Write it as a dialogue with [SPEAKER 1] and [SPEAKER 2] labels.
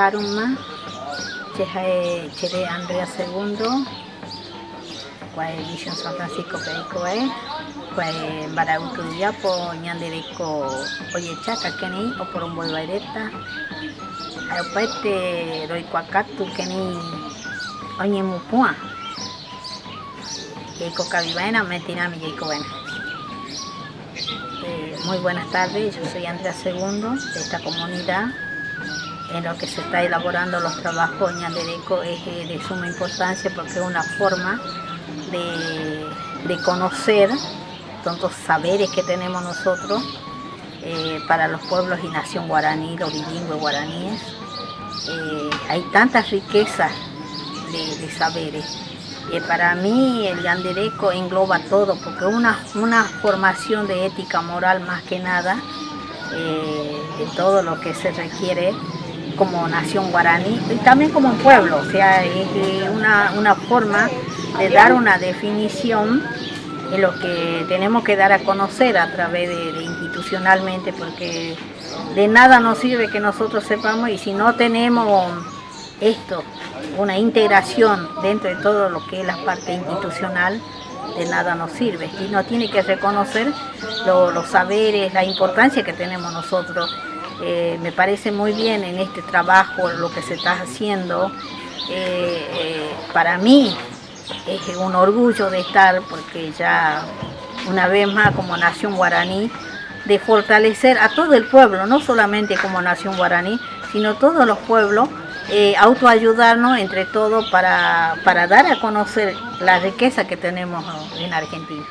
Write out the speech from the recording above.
[SPEAKER 1] Karma, Chere Andrea II, Cuay Vision San Francisco Pericoe, Cuay Barautuyapo, Ñandereco Oyechaca, Keni, o por un Bolvareta, Aupete, Roicuacatu, Keni, Oñemupua, Yeco Cabivena, Metinami, Yeco Vena. Muy buenas tardes, yo soy Andrea II de esta comunidad. En lo que se está elaborando los trabajos en Ñandereco es de suma importancia porque es una forma de conocer tantos saberes que tenemos nosotros para los pueblos y nación guaraní, los bilingües guaraníes. Hay tantas riquezas de saberes. Para mí el Ñandereco engloba todo porque es una formación de ética moral más que nada, de todo lo que se requiere como nación guaraní y también como un pueblo, o sea, es una forma de dar una definición de lo que tenemos que dar a conocer a través de institucionalmente, porque de nada nos sirve que nosotros sepamos y si no tenemos esto, una integración dentro de todo lo que es la parte institucional, de nada nos sirve y no tiene que reconocer los saberes, la importancia que tenemos nosotros. Me parece muy bien en este trabajo lo que se está haciendo. Para mí es un orgullo de estar, porque ya una vez más como nación guaraní, de fortalecer a todo el pueblo, no solamente como nación guaraní, sino todos los pueblos, autoayudarnos entre todos para dar a conocer la riqueza que tenemos en Argentina.